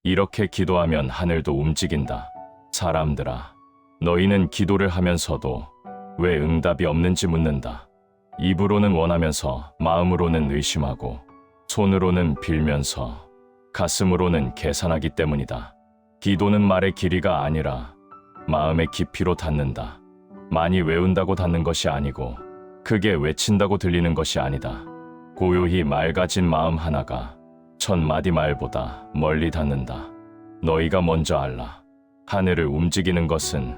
이렇게 기도하면 하늘도 움직인다. 사람들아, 너희는 기도를 하면서도 왜 응답이 없는지 묻는다. 입으로는 원하면서 마음으로는 의심하고 손으로는 빌면서 가슴으로는 계산하기 때문이다. 기도는 말의 길이가 아니라 마음의 깊이로 닿는다. 많이 외운다고 닿는 것이 아니고 크게 외친다고 들리는 것이 아니다. 고요히 맑아진 마음 하나가 1000마디 말보다 멀리 닿는다. 너희가 먼저 알라. 하늘을 움직이는 것은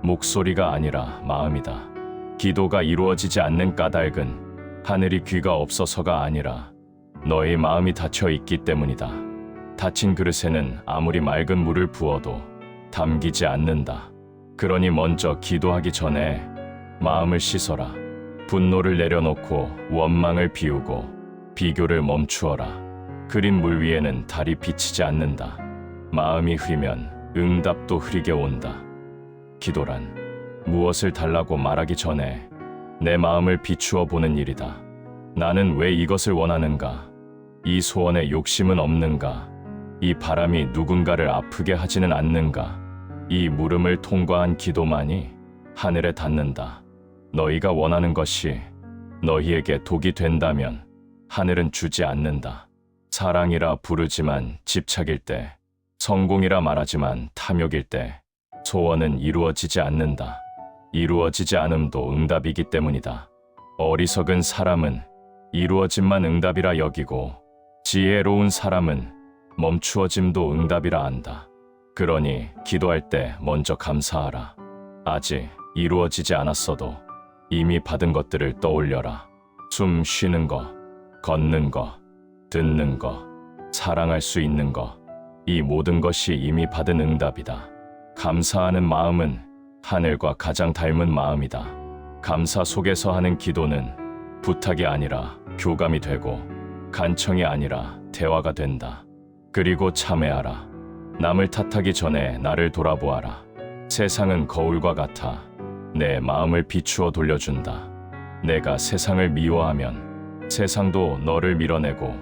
목소리가 아니라 마음이다. 기도가 이루어지지 않는 까닭은 하늘이 귀가 없어서가 아니라 너의 마음이 닫혀 있기 때문이다. 닫힌 그릇에는 아무리 맑은 물을 부어도 담기지 않는다. 그러니 먼저 기도하기 전에 마음을 씻어라. 분노를 내려놓고 원망을 비우고 비교를 멈추어라. 흐린 물 위에는 달이 비치지 않는다. 마음이 흐리면 응답도 흐리게 온다. 기도란 무엇을 달라고 말하기 전에 내 마음을 비추어 보는 일이다. 나는 왜 이것을 원하는가? 이 소원에 욕심은 없는가? 이 바람이 누군가를 아프게 하지는 않는가? 이 물음을 통과한 기도만이 하늘에 닿는다. 너희가 원하는 것이 너희에게 독이 된다면 하늘은 주지 않는다. 사랑이라 부르지만 집착일 때, 성공이라 말하지만 탐욕일 때 소원은 이루어지지 않는다. 이루어지지 않음도 응답이기 때문이다. 어리석은 사람은 이루어짐만 응답이라 여기고 지혜로운 사람은 멈추어짐도 응답이라 안다. 그러니 기도할 때 먼저 감사하라. 아직 이루어지지 않았어도 이미 받은 것들을 떠올려라. 숨 쉬는 거, 걷는 거, 듣는 거, 사랑할 수 있는 거, 이 모든 것이 이미 받은 응답이다. 감사하는 마음은 하늘과 가장 닮은 마음이다. 감사 속에서 하는 기도는 부탁이 아니라 교감이 되고 간청이 아니라 대화가 된다. 그리고 참회하라. 남을 탓하기 전에 나를 돌아보아라. 세상은 거울과 같아 내 마음을 비추어 돌려준다. 내가 세상을 미워하면 세상도 너를 밀어내고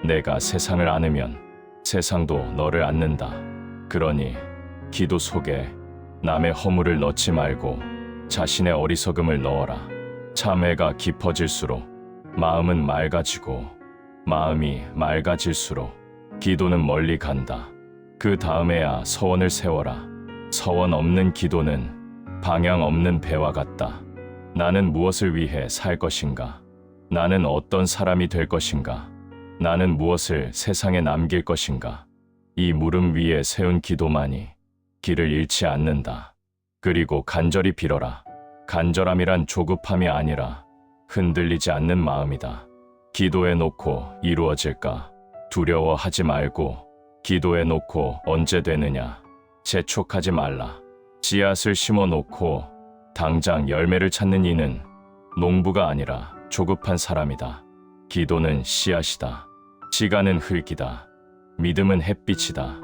내가 세상을 안으면 세상도 너를 안는다. 그러니 기도 속에 남의 허물을 넣지 말고 자신의 어리석음을 넣어라. 참회가 깊어질수록 마음은 맑아지고 마음이 맑아질수록 기도는 멀리 간다. 그 다음에야 서원을 세워라. 서원 없는 기도는 방향 없는 배와 같다. 나는 무엇을 위해 살 것인가? 나는 어떤 사람이 될 것인가? 나는 무엇을 세상에 남길 것인가? 이 물음 위에 세운 기도만이 길을 잃지 않는다. 그리고 간절히 빌어라. 간절함이란 조급함이 아니라 흔들리지 않는 마음이다. 기도해 놓고 이루어질까? 두려워하지 말고 기도해 놓고 언제 되느냐? 재촉하지 말라. 씨앗을 심어 놓고 당장 열매를 찾는 이는 농부가 아니라 조급한 사람이다. 기도는 씨앗이다. 시간은 흙이다. 믿음은 햇빛이다.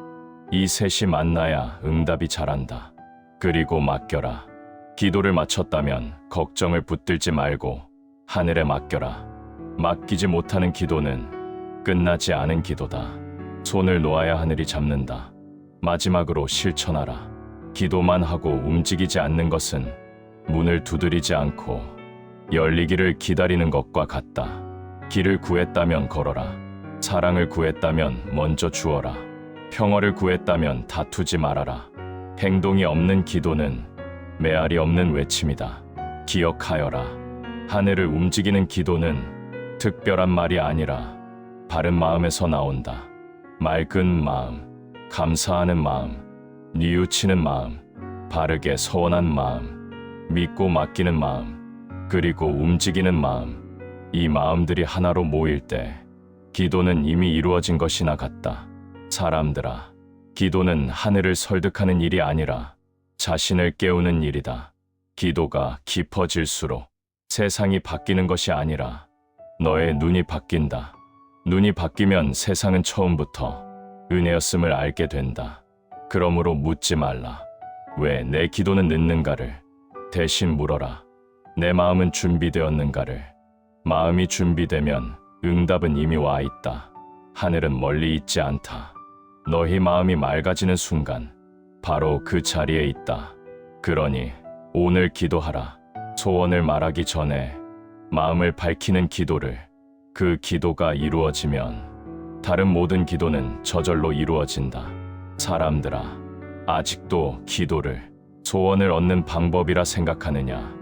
이 셋이 만나야 응답이 자란다. 그리고 맡겨라. 기도를 마쳤다면 걱정을 붙들지 말고 하늘에 맡겨라. 맡기지 못하는 기도는 끝나지 않은 기도다. 손을 놓아야 하늘이 잡는다. 마지막으로 실천하라. 기도만 하고 움직이지 않는 것은 문을 두드리지 않고 열리기를 기다리는 것과 같다. 길을 구했다면 걸어라. 사랑을 구했다면 먼저 주어라. 평화를 구했다면 다투지 말아라. 행동이 없는 기도는 메아리 없는 외침이다. 기억하여라. 하늘을 움직이는 기도는 특별한 말이 아니라 바른 마음에서 나온다. 맑은 마음, 감사하는 마음, 뉘우치는 마음, 바르게 서원한 마음, 믿고 맡기는 마음, 그리고 움직이는 마음. 이 마음들이 하나로 모일 때 기도는 이미 이루어진 것이나 같다. 사람들아, 기도는 하늘을 설득하는 일이 아니라 자신을 깨우는 일이다. 기도가 깊어질수록 세상이 바뀌는 것이 아니라 너의 눈이 바뀐다. 눈이 바뀌면 세상은 처음부터 은혜였음을 알게 된다. 그러므로 묻지 말라. 왜 내 기도는 늦는가를 대신 물어라. 내 마음은 준비되었는가를. 마음이 준비되면 응답은 이미 와 있다. 하늘은 멀리 있지 않다. 너희 마음이 맑아지는 순간 바로 그 자리에 있다. 그러니 오늘 기도하라. 소원을 말하기 전에 마음을 밝히는 기도를. 그 기도가 이루어지면 다른 모든 기도는 저절로 이루어진다. 사람들아, 아직도 기도를 소원을 얻는 방법이라 생각하느냐?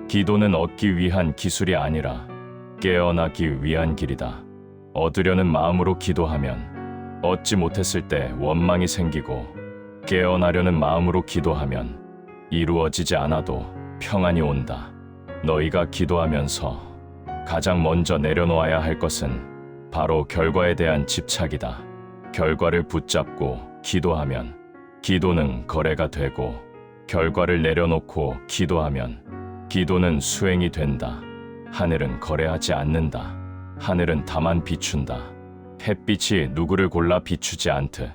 기도는 얻기 위한 기술이 아니라 깨어나기 위한 길이다. 얻으려는 마음으로 기도하면 얻지 못했을 때 원망이 생기고, 깨어나려는 마음으로 기도하면 이루어지지 않아도 평안이 온다. 너희가 기도하면서 가장 먼저 내려놓아야 할 것은 바로 결과에 대한 집착이다. 결과를 붙잡고 기도하면 기도는 거래가 되고, 결과를 내려놓고 기도하면 기도는 수행이 된다. 하늘은 거래하지 않는다. 하늘은 다만 비춘다. 햇빛이 누구를 골라 비추지 않듯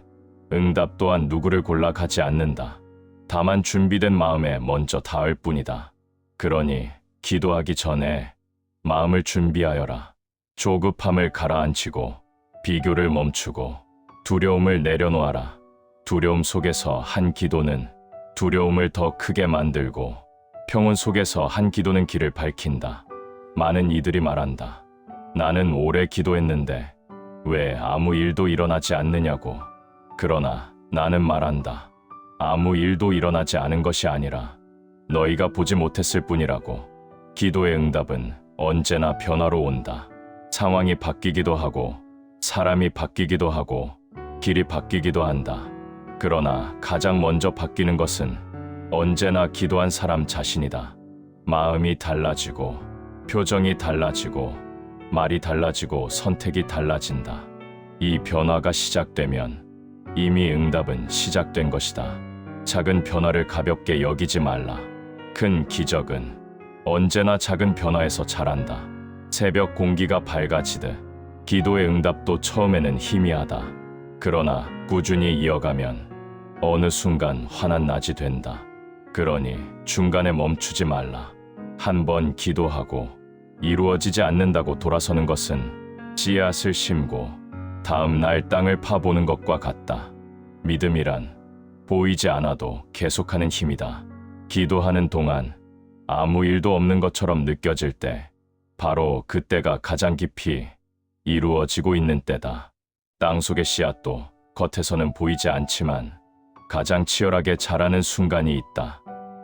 응답 또한 누구를 골라 가지 않는다. 다만 준비된 마음에 먼저 닿을 뿐이다. 그러니 기도하기 전에 마음을 준비하여라. 조급함을 가라앉히고 비교를 멈추고 두려움을 내려놓아라. 두려움 속에서 한 기도는 두려움을 더 크게 만들고, 평온 속에서 한 기도는 길을 밝힌다. 많은 이들이 말한다. 나는 오래 기도했는데 왜 아무 일도 일어나지 않느냐고. 그러나 나는 말한다. 아무 일도 일어나지 않은 것이 아니라 너희가 보지 못했을 뿐이라고. 기도의 응답은 언제나 변화로 온다. 상황이 바뀌기도 하고 사람이 바뀌기도 하고 길이 바뀌기도 한다. 그러나 가장 먼저 바뀌는 것은 언제나 기도한 사람 자신이다. 마음이 달라지고 표정이 달라지고 말이 달라지고 선택이 달라진다. 이 변화가 시작되면 이미 응답은 시작된 것이다. 작은 변화를 가볍게 여기지 말라. 큰 기적은 언제나 작은 변화에서 자란다. 새벽 공기가 밝아지듯 기도의 응답도 처음에는 희미하다. 그러나 꾸준히 이어가면 어느 순간 환한 낮이 된다. 그러니 중간에 멈추지 말라. 한 번 기도하고 이루어지지 않는다고 돌아서는 것은 씨앗을 심고 다음 날 땅을 파보는 것과 같다. 믿음이란 보이지 않아도 계속하는 힘이다. 기도하는 동안 아무 일도 없는 것처럼 느껴질 때 바로 그때가 가장 깊이 이루어지고 있는 때다. 땅속의 씨앗도 겉에서는 보이지 않지만 가장 치열하게 자라는 순간이 있다.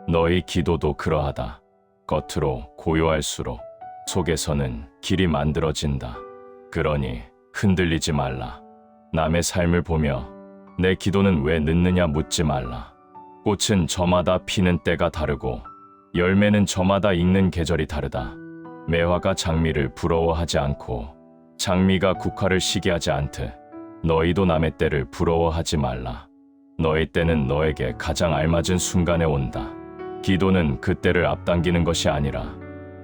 너희 기도도 그러하다. 겉으로 고요할수록 속에서는 길이 만들어진다. 그러니 흔들리지 말라. 남의 삶을 보며 내 기도는 왜 늦느냐 묻지 말라. 꽃은 저마다 피는 때가 다르고 열매는 저마다 익는 계절이 다르다. 매화가 장미를 부러워하지 않고 장미가 국화를 시기하지 않듯 너희도 남의 때를 부러워하지 말라. 너의 때는 너에게 가장 알맞은 순간에 온다. 기도는 그때를 앞당기는 것이 아니라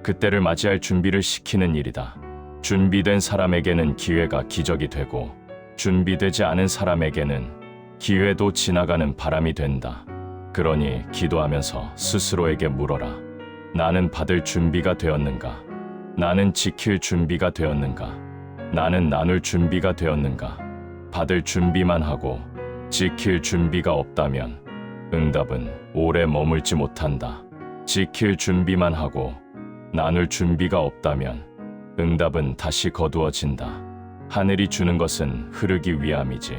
그때를 맞이할 준비를 시키는 일이다. 준비된 사람에게는 기회가 기적이 되고 준비되지 않은 사람에게는 기회도 지나가는 바람이 된다. 그러니 기도하면서 스스로에게 물어라. 나는 받을 준비가 되었는가? 나는 지킬 준비가 되었는가? 나는 나눌 준비가 되었는가? 받을 준비만 하고 지킬 준비가 없다면 응답은 오래 머물지 못한다. 지킬 준비만 하고 나눌 준비가 없다면 응답은 다시 거두어진다. 하늘이 주는 것은 흐르기 위함이지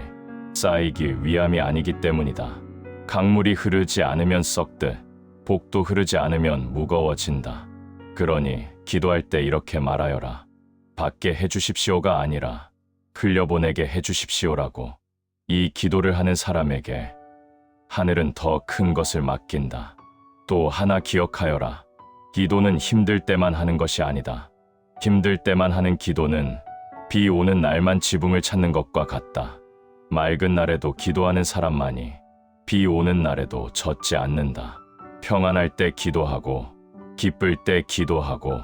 쌓이기 위함이 아니기 때문이다. 강물이 흐르지 않으면 썩듯 복도 흐르지 않으면 무거워진다. 그러니 기도할 때 이렇게 말하여라. 받게 해주십시오가 아니라 흘려보내게 해주십시오라고. 이 기도를 하는 사람에게 하늘은 더 큰 것을 맡긴다. 또 하나 기억하여라. 기도는 힘들 때만 하는 것이 아니다. 힘들 때만 하는 기도는 비 오는 날만 지붕을 찾는 것과 같다. 맑은 날에도 기도하는 사람만이 비 오는 날에도 젖지 않는다. 평안할 때 기도하고 기쁠 때 기도하고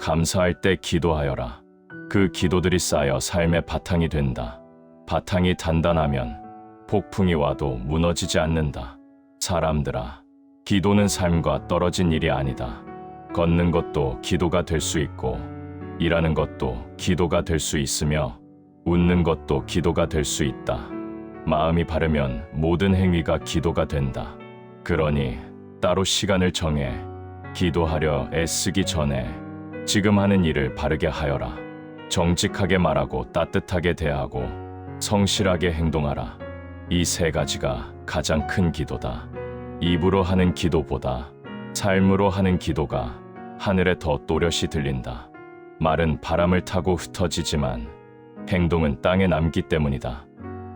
감사할 때 기도하여라. 그 기도들이 쌓여 삶의 바탕이 된다. 바탕이 단단하면 폭풍이 와도 무너지지 않는다. 사람들아, 기도는 삶과 떨어진 일이 아니다. 걷는 것도 기도가 될 수 있고 일하는 것도 기도가 될 수 있으며 웃는 것도 기도가 될 수 있다. 마음이 바르면 모든 행위가 기도가 된다. 그러니 따로 시간을 정해 기도하려 애쓰기 전에 지금 하는 일을 바르게 하여라. 정직하게 말하고 따뜻하게 대하고 성실하게 행동하라. 이 세 가지가 가장 큰 기도다. 입으로 하는 기도보다 삶으로 하는 기도가 하늘에 더 또렷이 들린다. 말은 바람을 타고 흩어지지만 행동은 땅에 남기 때문이다.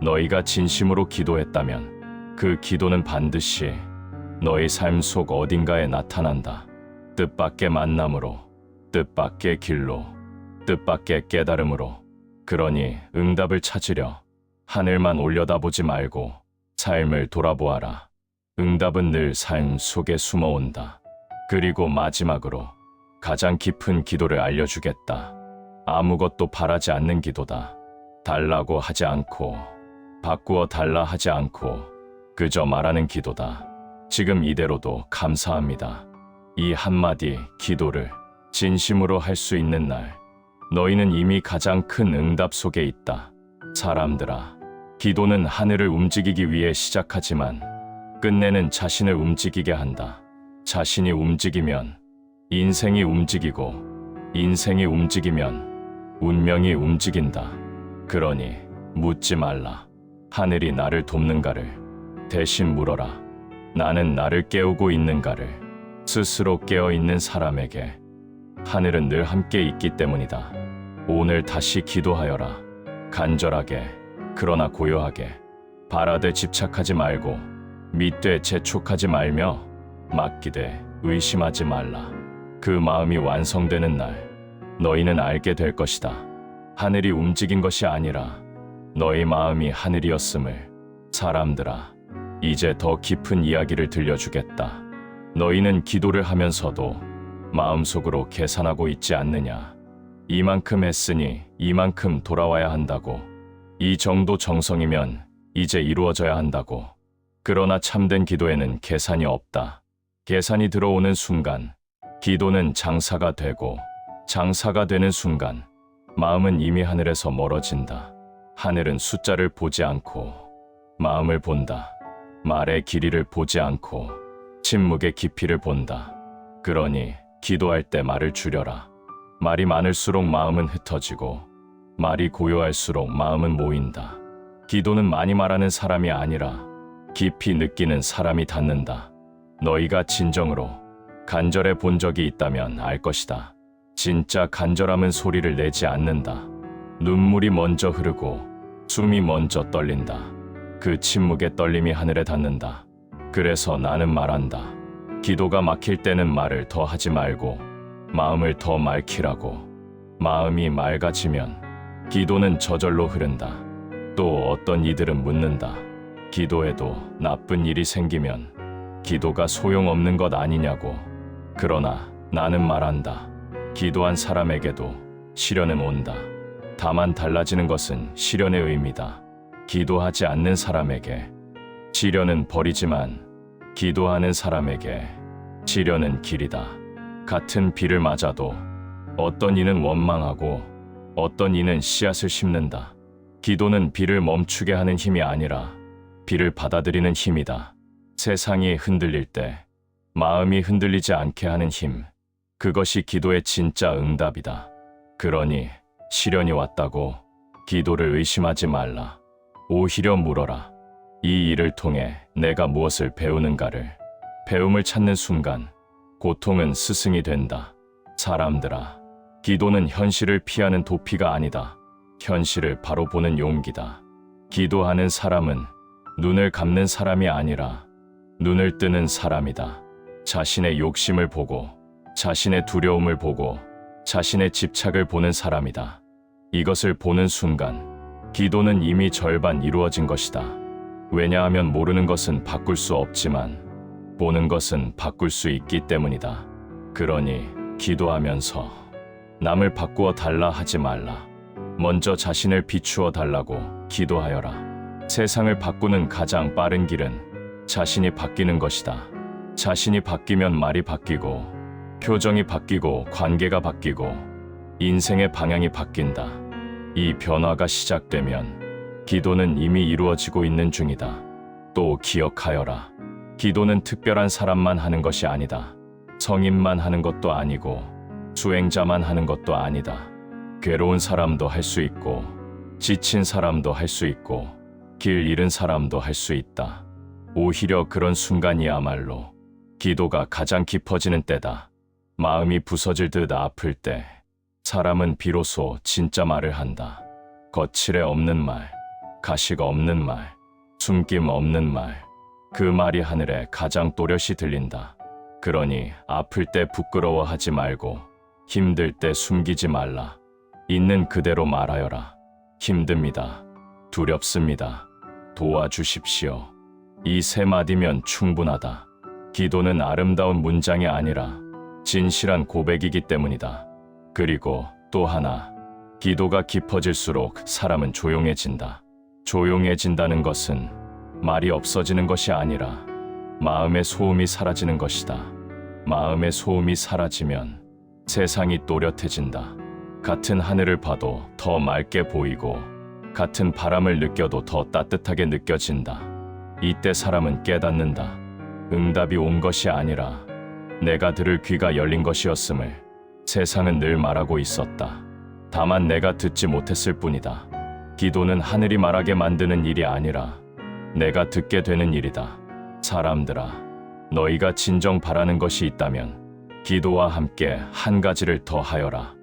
너희가 진심으로 기도했다면 그 기도는 반드시 너희 삶 속 어딘가에 나타난다. 뜻밖의 만남으로, 뜻밖의 길로, 뜻밖의 깨달음으로. 그러니 응답을 찾으려 하늘만 올려다보지 말고 삶을 돌아보아라. 응답은 늘 삶 속에 숨어온다. 그리고 마지막으로 가장 깊은 기도를 알려주겠다. 아무것도 바라지 않는 기도다. 달라고 하지 않고 바꾸어 달라 하지 않고 그저 말하는 기도다. 지금 이대로도 감사합니다. 이 한마디 기도를 진심으로 할 수 있는 날, 너희는 이미 가장 큰 응답 속에 있다. 사람들아, 기도는 하늘을 움직이기 위해 시작하지만 끝내는 자신을 움직이게 한다. 자신이 움직이면 인생이 움직이고, 인생이 움직이면 운명이 움직인다. 그러니 묻지 말라. 하늘이 나를 돕는가를 대신 물어라. 나는 나를 깨우고 있는가를 스스로 깨어있는 사람에게 하늘은 늘 함께 있기 때문이다. 오늘 다시 기도하여라. 간절하게, 그러나 고요하게. 바라되 집착하지 말고, 믿되 재촉하지 말며, 맡기되 의심하지 말라. 그 마음이 완성되는 날, 너희는 알게 될 것이다. 하늘이 움직인 것이 아니라 너희 마음이 하늘이었음을. 사람들아, 이제 더 깊은 이야기를 들려주겠다. 너희는 기도를 하면서도 마음속으로 계산하고 있지 않느냐. 이만큼 했으니 이만큼 돌아와야 한다고. 이 정도 정성이면 이제 이루어져야 한다고. 그러나 참된 기도에는 계산이 없다. 계산이 들어오는 순간 기도는 장사가 되고, 장사가 되는 순간 마음은 이미 하늘에서 멀어진다. 하늘은 숫자를 보지 않고 마음을 본다. 말의 길이를 보지 않고 침묵의 깊이를 본다. 그러니 기도할 때 말을 줄여라. 말이 많을수록 마음은 흩어지고, 말이 고요할수록 마음은 모인다. 기도는 많이 말하는 사람이 아니라 깊이 느끼는 사람이 닿는다. 너희가 진정으로 간절해 본 적이 있다면 알 것이다. 진짜 간절함은 소리를 내지 않는다. 눈물이 먼저 흐르고 숨이 먼저 떨린다. 그 침묵의 떨림이 하늘에 닿는다. 그래서 나는 말한다. 기도가 막힐 때는 말을 더 하지 말고 마음을 더 맑히라고. 마음이 맑아지면 기도는 저절로 흐른다. 또 어떤 이들은 묻는다. 기도해도 나쁜 일이 생기면 기도가 소용없는 것 아니냐고. 그러나 나는 말한다. 기도한 사람에게도 시련은 온다. 다만 달라지는 것은 시련의 의미다. 기도하지 않는 사람에게 시련은 벌이지만 기도하는 사람에게 시련은 길이다. 같은 비를 맞아도 어떤 이는 원망하고 어떤 이는 씨앗을 심는다. 기도는 비를 멈추게 하는 힘이 아니라 비를 받아들이는 힘이다. 세상이 흔들릴 때 마음이 흔들리지 않게 하는 힘, 그것이 기도의 진짜 응답이다. 그러니 시련이 왔다고 기도를 의심하지 말라. 오히려 물어라. 이 일을 통해 내가 무엇을 배우는가를. 배움을 찾는 순간 고통은 스승이 된다. 사람들아, 기도는 현실을 피하는 도피가 아니다. 현실을 바로 보는 용기다. 기도하는 사람은 눈을 감는 사람이 아니라 눈을 뜨는 사람이다. 자신의 욕심을 보고, 자신의 두려움을 보고, 자신의 집착을 보는 사람이다. 이것을 보는 순간 기도는 이미 절반 이루어진 것이다. 왜냐하면 모르는 것은 바꿀 수 없지만 보는 것은 바꿀 수 있기 때문이다. 그러니 기도하면서 남을 바꾸어 달라 하지 말라. 먼저 자신을 비추어 달라고 기도하여라. 세상을 바꾸는 가장 빠른 길은 자신이 바뀌는 것이다. 자신이 바뀌면 말이 바뀌고, 표정이 바뀌고, 관계가 바뀌고, 인생의 방향이 바뀐다. 이 변화가 시작되면 기도는 이미 이루어지고 있는 중이다. 또 기억하여라. 기도는 특별한 사람만 하는 것이 아니다. 성인만 하는 것도 아니고 수행자만 하는 것도 아니다. 괴로운 사람도 할 수 있고 지친 사람도 할 수 있고 길 잃은 사람도 할 수 있다. 오히려 그런 순간이야말로 기도가 가장 깊어지는 때다. 마음이 부서질 듯 아플 때 사람은 비로소 진짜 말을 한다. 거칠애 없는 말, 가식 없는 말, 숨김 없는 말. 그 말이 하늘에 가장 또렷이 들린다. 그러니 아플 때 부끄러워하지 말고 힘들 때 숨기지 말라. 있는 그대로 말하여라. 힘듭니다. 두렵습니다. 도와주십시오. 이 세 마디면 충분하다. 기도는 아름다운 문장이 아니라 진실한 고백이기 때문이다. 그리고 또 하나, 기도가 깊어질수록 사람은 조용해진다. 조용해진다는 것은 말이 없어지는 것이 아니라 마음의 소음이 사라지는 것이다. 마음의 소음이 사라지면 세상이 또렷해진다. 같은 하늘을 봐도 더 맑게 보이고 같은 바람을 느껴도 더 따뜻하게 느껴진다. 이때 사람은 깨닫는다. 응답이 온 것이 아니라 내가 들을 귀가 열린 것이었음을. 세상은 늘 말하고 있었다. 다만 내가 듣지 못했을 뿐이다. 기도는 하늘이 말하게 만드는 일이 아니라 내가 듣게 되는 일이다. 사람들아, 너희가 진정 바라는 것이 있다면 기도와 함께 한 가지를 더 하여라.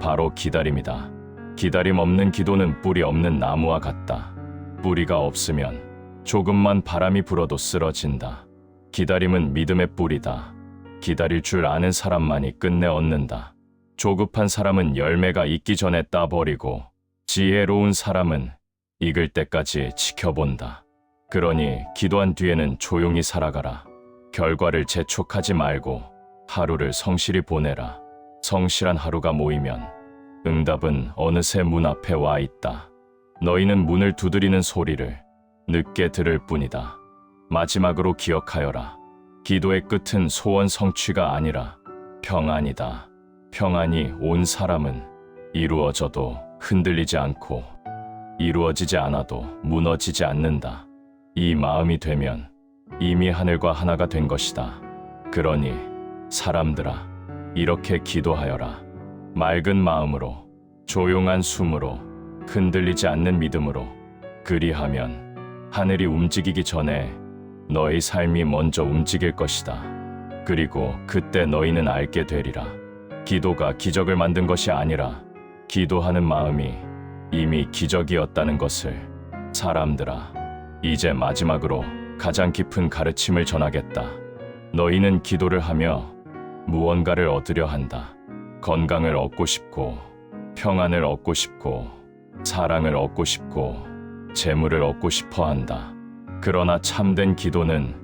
바로 기다림이다. 기다림 없는 기도는 뿌리 없는 나무와 같다. 뿌리가 없으면 조금만 바람이 불어도 쓰러진다. 기다림은 믿음의 뿌리다. 기다릴 줄 아는 사람만이 끝내 얻는다. 조급한 사람은 열매가 익기 전에 따버리고 지혜로운 사람은 익을 때까지 지켜본다. 그러니 기도한 뒤에는 조용히 살아가라. 결과를 재촉하지 말고 하루를 성실히 보내라. 성실한 하루가 모이면 응답은 어느새 문 앞에 와 있다. 너희는 문을 두드리는 소리를 늦게 들을 뿐이다. 마지막으로 기억하여라. 기도의 끝은 소원 성취가 아니라 평안이다. 평안이 온 사람은 이루어져도 흔들리지 않고 이루어지지 않아도 무너지지 않는다. 이 마음이 되면 이미 하늘과 하나가 된 것이다. 그러니 사람들아, 이렇게 기도하여라. 맑은 마음으로, 조용한 숨으로, 흔들리지 않는 믿음으로. 그리하면 하늘이 움직이기 전에 너의 삶이 먼저 움직일 것이다. 그리고 그때 너희는 알게 되리라. 기도가 기적을 만든 것이 아니라 기도하는 마음이 이미 기적이었다는 것을. 사람들아, 이제 마지막으로 가장 깊은 가르침을 전하겠다. 너희는 기도를 하며 무언가를 얻으려 한다. 건강을 얻고 싶고, 평안을 얻고 싶고, 사랑을 얻고 싶고, 재물을 얻고 싶어 한다. 그러나 참된 기도는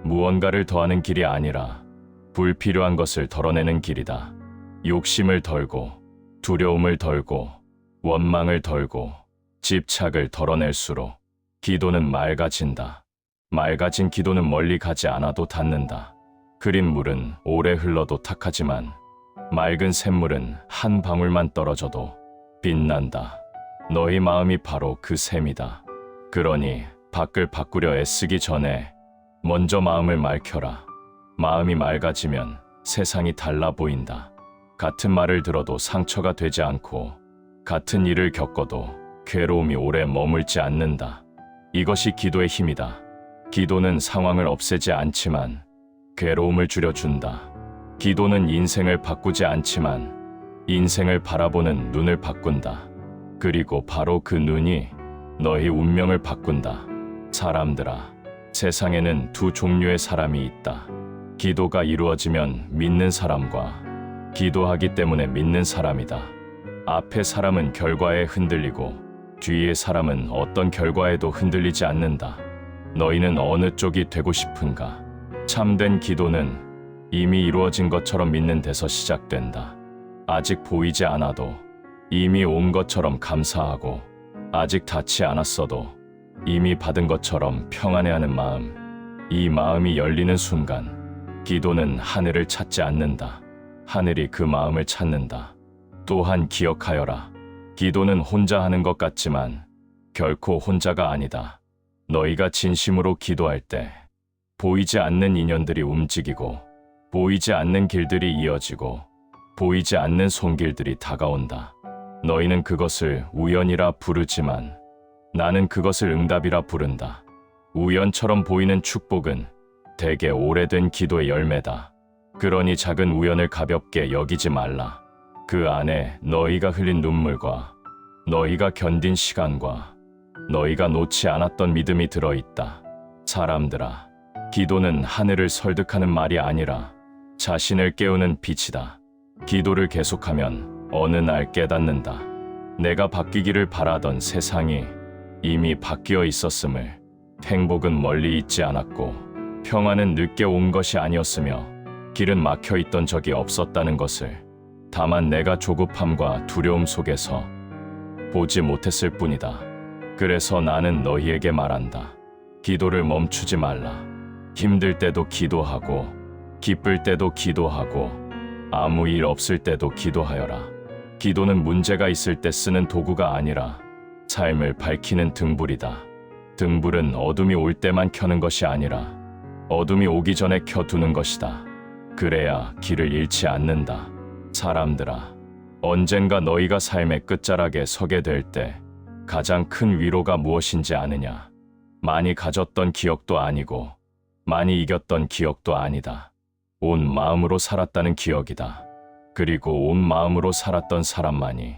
무언가를 더하는 길이 아니라 불필요한 것을 덜어내는 길이다. 욕심을 덜고, 두려움을 덜고, 원망을 덜고, 집착을 덜어낼수록 기도는 맑아진다. 맑아진 기도는 멀리 가지 않아도 닿는다. 흐린 물은 오래 흘러도 탁하지만 맑은 샘물은 한 방울만 떨어져도 빛난다. 너희 마음이 바로 그 샘이다. 그러니 밖을 바꾸려 애쓰기 전에 먼저 마음을 맑혀라. 마음이 맑아지면 세상이 달라 보인다. 같은 말을 들어도 상처가 되지 않고 같은 일을 겪어도 괴로움이 오래 머물지 않는다. 이것이 기도의 힘이다. 기도는 상황을 없애지 않지만 괴로움을 줄여준다. 기도는 인생을 바꾸지 않지만 인생을 바라보는 눈을 바꾼다. 그리고 바로 그 눈이 너희 운명을 바꾼다. 사람들아, 세상에는 두 종류의 사람이 있다. 기도가 이루어지면 믿는 사람과 기도하기 때문에 믿는 사람이다. 앞의 사람은 결과에 흔들리고 뒤의 사람은 어떤 결과에도 흔들리지 않는다. 너희는 어느 쪽이 되고 싶은가? 참된 기도는 이미 이루어진 것처럼 믿는 데서 시작된다. 아직 보이지 않아도 이미 온 것처럼 감사하고 아직 닿지 않았어도 이미 받은 것처럼 평안해하는 마음. 이 마음이 열리는 순간 기도는 하늘을 찾지 않는다. 하늘이 그 마음을 찾는다. 또한 기억하여라. 기도는 혼자 하는 것 같지만 결코 혼자가 아니다. 너희가 진심으로 기도할 때 보이지 않는 인연들이 움직이고 보이지 않는 길들이 이어지고 보이지 않는 손길들이 다가온다. 너희는 그것을 우연이라 부르지만 나는 그것을 응답이라 부른다. 우연처럼 보이는 축복은 대개 오래된 기도의 열매다. 그러니 작은 우연을 가볍게 여기지 말라. 그 안에 너희가 흘린 눈물과 너희가 견딘 시간과 너희가 놓지 않았던 믿음이 들어있다. 사람들아, 기도는 하늘을 설득하는 말이 아니라 자신을 깨우는 빛이다. 기도를 계속하면 어느 날 깨닫는다. 내가 바뀌기를 바라던 세상이 이미 바뀌어 있었음을, 행복은 멀리 있지 않았고 평안은 늦게 온 것이 아니었으며 길은 막혀 있던 적이 없었다는 것을, 다만 내가 조급함과 두려움 속에서 보지 못했을 뿐이다. 그래서 나는 너희에게 말한다. 기도를 멈추지 말라. 힘들 때도 기도하고 기쁠 때도 기도하고 아무 일 없을 때도 기도하여라. 기도는 문제가 있을 때 쓰는 도구가 아니라 삶을 밝히는 등불이다. 등불은 어둠이 올 때만 켜는 것이 아니라 어둠이 오기 전에 켜두는 것이다. 그래야 길을 잃지 않는다. 사람들아, 언젠가 너희가 삶의 끝자락에 서게 될 때 가장 큰 위로가 무엇인지 아느냐? 많이 가졌던 기억도 아니고 많이 이겼던 기억도 아니다. 온 마음으로 살았다는 기억이다. 그리고 온 마음으로 살았던 사람만이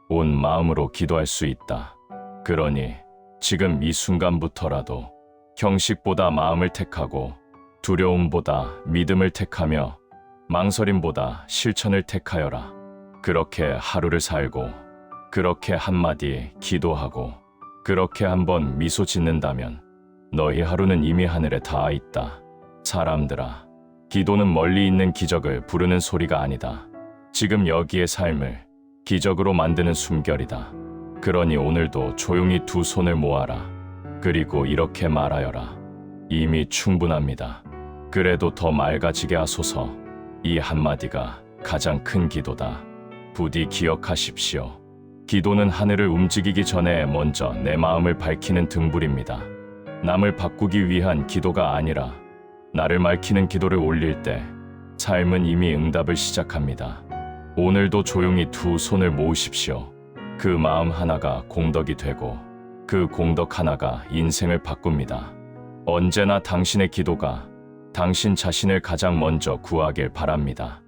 온 마음으로 기도할 수 있다. 그러니 지금 이 순간부터라도 형식보다 마음을 택하고 두려움보다 믿음을 택하며 망설임보다 실천을 택하여라. 그렇게 하루를 살고 그렇게 한마디 기도하고 그렇게 한번 미소 짓는다면 너희 하루는 이미 하늘에 닿아 있다. 사람들아, 기도는 멀리 있는 기적을 부르는 소리가 아니다. 지금 여기의 삶을 기적으로 만드는 숨결이다. 그러니 오늘도 조용히 두 손을 모아라. 그리고 이렇게 말하여라. 이미 충분합니다. 그래도 더 맑아지게 하소서. 이 한마디가 가장 큰 기도다. 부디 기억하십시오. 기도는 하늘을 움직이기 전에 먼저 내 마음을 밝히는 등불입니다. 남을 바꾸기 위한 기도가 아니라 나를 밝히는 기도를 올릴 때 삶은 이미 응답을 시작합니다. 오늘도 조용히 두 손을 모으십시오. 그 마음 하나가 공덕이 되고 그 공덕 하나가 인생을 바꿉니다. 언제나 당신의 기도가 당신 자신을 가장 먼저 구하길 바랍니다.